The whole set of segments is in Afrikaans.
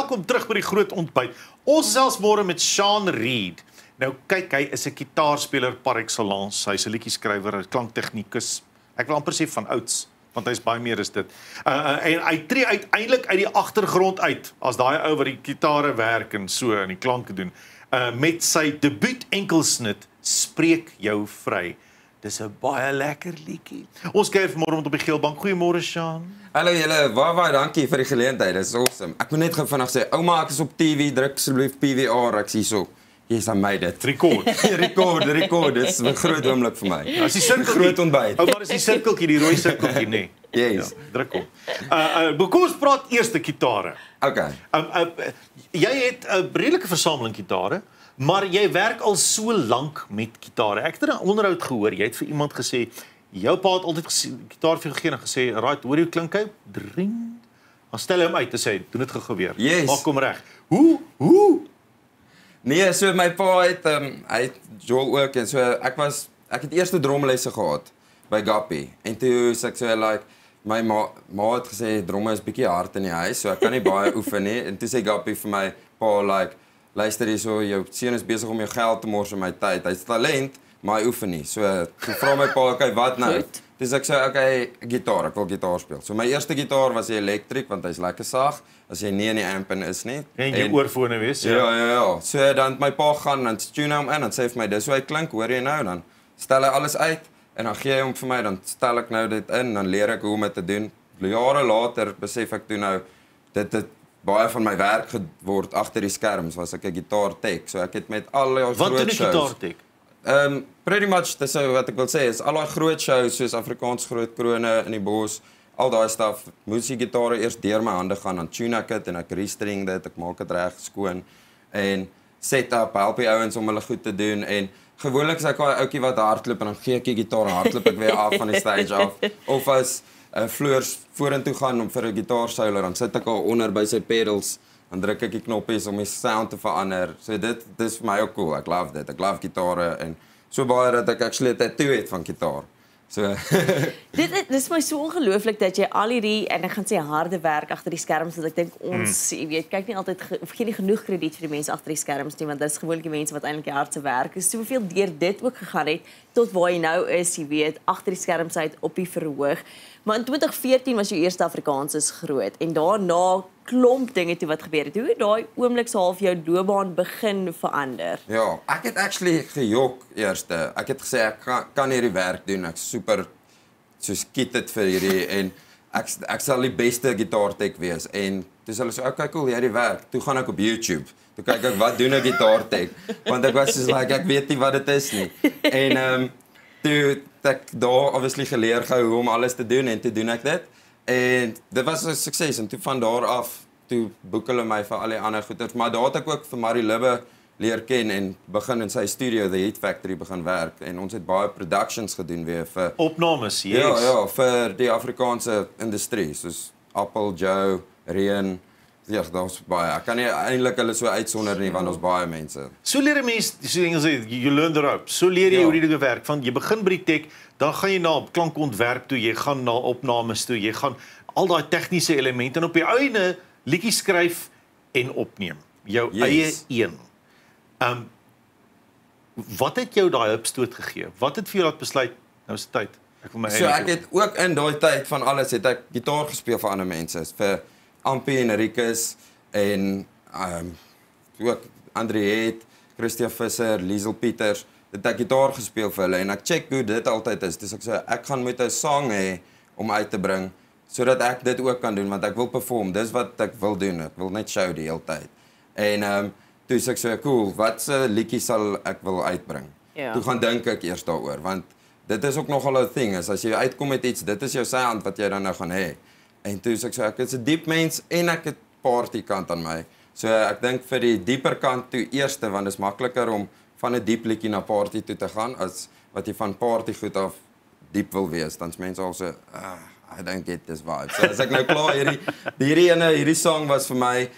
welkom terug by die groot ontbyt. Ons gesels môre met Sean Reid. Nou kyk, hy is 'n gitaarspeler par excellence. Hy's 'n liedjie-skrywer, 'n klanktegnikus. Ek wil amper sê van ouds, want hy's baie meer as dit. En hy tree uiteindelik uit die agtergrond uit as daai ou wat die gitare werk en so en die klanke doen. Met sy debuut enkelsnit Spreek jou vry. Dis 'n baie lekker liedjie. Ons kuier vanmôre op die Geelbank. Goeiemôre Sean. Hallo julle, baie dankie vir die geleentheid. Dis awesome. Ek moet net gou vinnig sê, ouma, ek is op TV, druk asseblief PVR, ek sien so. Yes, I made it. Rekord. Rekord. Dis 'n groot oomblik vir my. As die sirkeltjie groot ontbyt. Ou, maar is die sirkeltjie, die rooi sirkeltjie, nê? Yes. Ja, druk op. Kom ons praat eers die gitare. Okay. Jy het 'n redelike versameling gitare, maar jy werk al so lank met gitare. Ek het 'n onderhoud gehoor, jy het vir iemand gesê, jou pa het altyd gitaar vir jou gegee en gesê, "Right, hoor jy hoe klink hy? Dring." Dan stel hy hom uit en sê, "Doen dit gou weer." Yes. Maar kom reg. Hoe? Nee, so my pa het hy het Joel ook en so ek het eerste dromlesse gehad by Guppy. En toe sê ek so like my ma het gesê dromme is bietjie hard in die huis, so ek kan nie baie oefen nie. En toe sê Guppy vir my pa like, luister hierso, jou seun is besig om jou geld te mors in my tyd. Hy's talent, maar hy oefen nie. So toe vra my pa, okay, wat nou? Dis ek sê, okay, gitaar, ek wil gitaar speel. So my eerste gitaar was die elektrik, want hy's lekker sag, as jy nie in die amp in is nie. En jy oorfone wees, Ja. So dan my pa gaan en tune hom in en sê vir my, dis hoe hy klink, hoor jy nou? Dan stel hy alles uit en dan gee hy hom vir my, dan stel ek nou dit in, dan leer ek hoe om dit te doen. Jare later besef ek toe nou, dit baie van my werk geword agter die skerms, was ek 'n gitaartek. So ek het met al die groot shows. Wat doen 'n gitaartek? Pretty much, dis wat ek wil sê, is al die groot shows soos Afrikaans Groot Krone in die Bos, al daai stuff, moes die gitare eers deur my hande gaan, dan tune ek dit en ek restring dit, ek maak dit reg skoon en set up, help die ouens om hulle goed te doen en gewoonlik is ek daai ouetjie wat hardloop en dan gee ek die gitaar hardloop ek weer af van die stage af of as Floors vorentoe gaan om vir 'n gitaar solo, dan sit ek al onder by sy pedals, dan druk ek die knoppies om die sound te verander. So dis vir my ook cool. Ek love dit. Ek love gitare en so baie dat ek actually 'n tattoo het van gitaar. So Dit is my so ongelooflik dat jy al hierdie en ek gaan sê harde werk agter die skerms, dat ek dink ons, jy weet, kyk nie altyd of gee nie genoeg krediet vir die mense agter die skerms nie, want dit is gewoonlik die mense wat eintlik die hardste werk. Is soveel deur dit ook gegaan het tot waar jy nou is, jy weet, agter die skerms uit op die verhoog. Maar in 2014 was jou eerste Afrikaans is groot en daarna klomp dinge toe wat gebeur het. Hoe het daai oomblik so half jou loopbaan begin verander? Ja, ek het actually gejok eerste. Ek het gesê ek kan hierdie werk doen. Ek super so skiet dit vir hierdie en ek sal die beste gitaartek wees. En toe sê hulle so, okay, cool, jy het die werk. Toe gaan ek op YouTube. Toe kyk ek wat doen 'n gitaartek, want ek was soos like ek weet nie wat dit is nie. En toe ek daar obviously geleer gou hoe om alles te doen en toe doen ek dit. En dit was 'n sukses en toe van daar af toe boek hulle my vir al die ander goeders, maar daar het ek ook vir Marie Libbe leer ken en begin in sy studio The Hit Factory begin werk en ons het baie productions gedoen weer vir opnames, yes. Ja, vir die Afrikaanse industrie soos Appel, Joe, Reen. Ja, daar's baie. Ek kan nie eintlik hulle so uitsonder nie want ons baie mense. So leer 'n mens, so Engels sê, you learn the ropes. So leer jy hoe die dinge werk. Van jy begin by die tek, dan gaan jy na klankontwerp toe, jy gaan na opnames toe, jy gaan al daai tegniese elemente en op die einde liedjies skryf en opneem. Jou eie een. Wat het jou daai hupstoot gegee? Wat het vir jou laat besluit nou is tyd? Ek wil my So ek het ook in daai tyd van alles het ek gitaar gespeel vir ander mense, vir Ampie en Rikus en ook Andriet, Christian Visser, Liesel Pieters, het ek gitaar gespeel vir hulle en ek check hoe dit altyd is. Dus ek sê ek gaan met 'n song hê om uit te bring sodat ek dit ook kan doen want ek wil perform. Dis wat ek wil doen. Ek wil net show die hele tyd. En toe sê ek so cool, watse liedjie sal ek wil uitbring? Ja. Toe gaan dink ek eers daaroor want dit is ook nogal 'n ding is as jy uitkom met iets, dit is jou sound wat jy dan nou gaan hê. En toe sê ek so ek is 'n diep mens en ek het party kant aan my. So ek dink vir die dieper kant toe eerste want dit is makliker om van 'n diep liedjie na party toe te gaan as wat jy van party goed af diep wil wees. Dan's mense al so I don't get this vibe. So as ek nou klaar hierdie song was vir my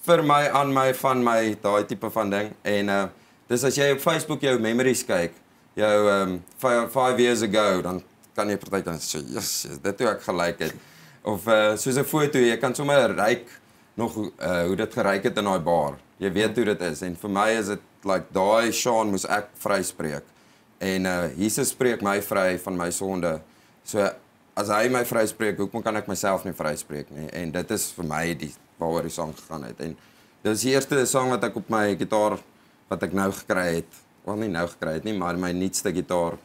vir my aan my van my daai tipe van ding en dis as jy op Facebook jou memories kyk, jou 5 years ago dan kan jy partykeer sê, yes, dit hoe ek gelyk het. Of soos 'n foto, jy kan sommer ryk nog hoe dit geryk het in daai bar. Jy weet hoe dit is en vir my is dit like daai Sean moes ek vryspreek. En Jesus spreek my vry van my sonde. So as hy my vryspreek, hoekom kan ek myself nie vryspreek nie? En dit is vir my waaroor die sang gegaan het. En dit is die eerste sang wat ek op my gitaar wat ek nou gekry het. Wel nie nou gekry het nie, maar my nuutste gitaar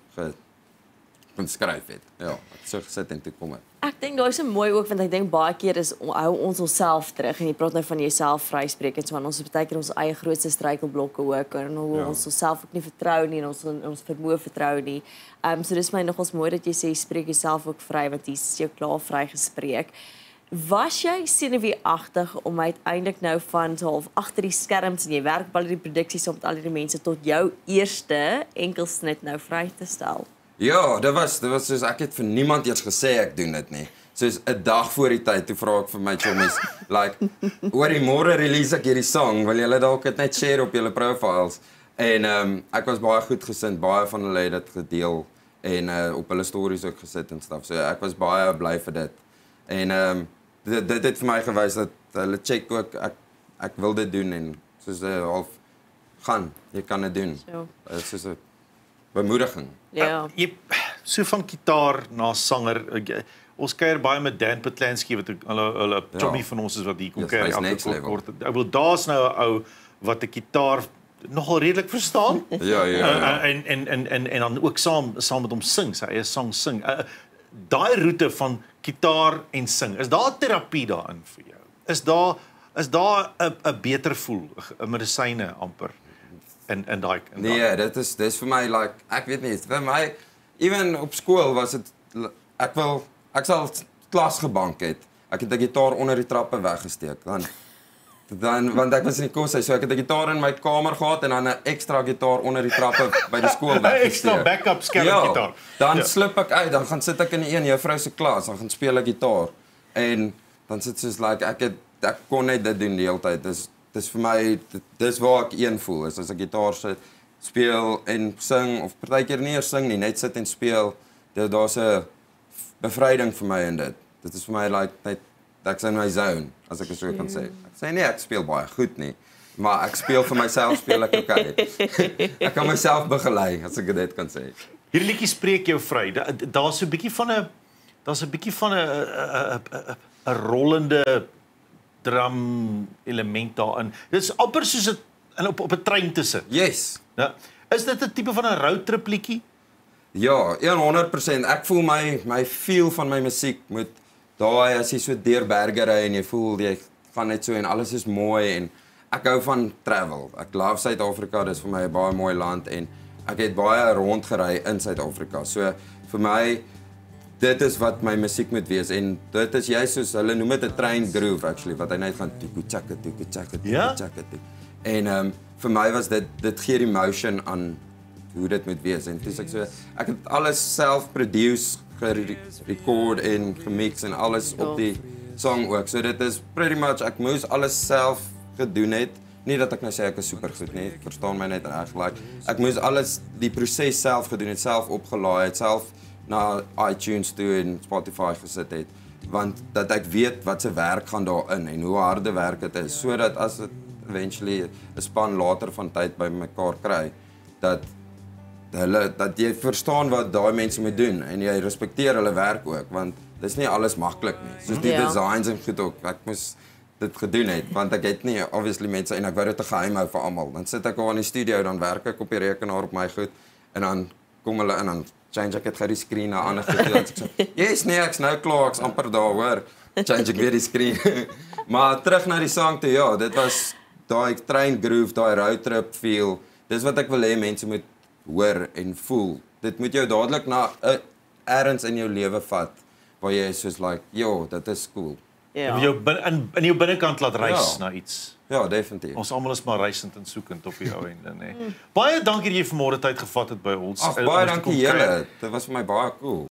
kon skryf het. Ja, ek het so gesit en toe kom dit. Ek dink daai is mooi ook want ek dink baie keer is hou ons onsself terug en jy praat nou van jouself vryspreek en so aan ons is baie keer ons eie grootste struikelblokke ook en hoe ons onsself ook nie vertrou nie en ons vermoë vertrou nie. So dis my nogals mooi dat jy sê spreek jouself ook vry want Jesus jou klaar vrygespreek. Was jy senuweeagtig om uiteindelik nou van so half agter die skerms en jy werk by al die produksies om met al die mense tot jou eerste enkelsnit nou vry te stel? Ja, dit was soos ek het vir niemand eers gesê ek doen dit nie. Soos 'n dag voor die tyd toe vra ek vir my chommies like oor die môre release ek hierdie song, wil julle dalk dit net share op julle profiles. En ek was baie goed gesind, baie van hulle het dit gedeel en op hulle stories ook gesit en stuff. So ek was baie bly vir dit. En dit het vir my gewys dat hulle check ook ek wil dit doen en soos half gaan, jy kan dit doen. Soos 'n bemoediging. Ja. So van gitaar na sanger. Ons kuier baie met Dan Patlansky wat hulle chommy van ons is wat hier kom kuier elke kort. Ek wil daar's nou 'n ou wat 'n gitaar nogal redelik verstaan. Ja. En dan ook saam met hom sing, sy eie sang sing. Daai roete van gitaar en sing. Is daar terapie daarin vir jou? Is daar 'n beter voel, 'n medisyne amper? En daai nee, dit is vir my like ek weet nie, vir my even op skool was dit ek sal klas gebank het. Ek het 'n gitaar onder die trappe weggesteek. Dan want ek was in die koshuis, so ek het 'n gitaar in my kamer gehad en dan 'n ekstra gitaar onder die trappe by die skool weggesteek. Ekstra backup skermgitaar. Dan slip ek uit, dan gaan sit ek in die juffrou se klas, dan gaan speel ek gitaar. En dan sit soos like ek kon net dit doen die hele tyd. Dis vir my dis waar ek een voel is as ek gitaar sit, speel en sing of partykeer nie eers sing nie, net sit en speel. Daar's 'n bevryding vir my in dit. Dit is vir my like net ek's in my zone, as ek so kan sê. Ek sê nie ek speel baie goed nie, maar ek speel vir myself, speel ek okay. Ek kan myself begelei, as ek dit kan sê. Hierdie liedjie spreek jou vry. Daar's 'n bietjie van 'n rollende drum element daarin. Dit is amper soos dit op 'n trein te sit. Yes. Ja. Is dit 'n tipe van 'n roadtrip liedjie? Ja, 100%. Ek voel my feel van my musiek moet daai as jy so deur berge ry en jy voel jy gaan net so en alles is mooi en ek hou van travel. Ek love Suid-Afrika, dis vir my 'n baie mooi land en ek het baie rondgery in Suid-Afrika. So vir my dit is wat my musiek moet wees en dit is jy soos hulle noem dit 'n train groove actually wat hy net gaan tuku-chaka. En vir my was dit gee die motion aan hoe dit moet wees en dis ek het alles self produce, gerecord en gemix en alles op die song ook. So dit is pretty much ek moes alles self gedoen het. Nie dat ek nou sê ek is super goed nie, verstaan my net reg. Like ek moes alles die proses self gedoen het, self opgelaai het, self na iTunes toe en Spotify gesit het, want dat ek weet wat se werk gaan daarin en hoe harde werk dit is, sodat as dit eventually 'n span later van tyd by mekaar kry, dat jy verstaan wat daai mense moet doen en jy respekteer hulle werk ook, want dis nie alles maklik nie. Soos die designs en goed ook, ek moes dit gedoen het, want ek het nie obviously mense en ek wou dit te geheim hou vir almal. Dan sit ek al in die studio, dan werk ek op die rekenaar op my goed en dan kom hulle in en change ek het gou die screen na ander goed. Ek sê, yes, nee, ek's nou klaar, ek's amper daar, hoor. Change ek weer die screen. Maar terug na die sang toe, ja, dit was daai train groove, daai road trip feel. Dis wat ek wil hê mense moet hoor en voel. Dit moet jou dadelik na ergens in jou lewe vat waar jy soos like, yo, dit is cool. Ja. In jou binnekant laat reis na iets. Ja, definitief. Ons almal is maar reisend en soekend op die ou ende, nê. Baie dankie dat jy vanmôre tyd gevat het by ons. Baie dankie julle. Dit was vir my baie cool.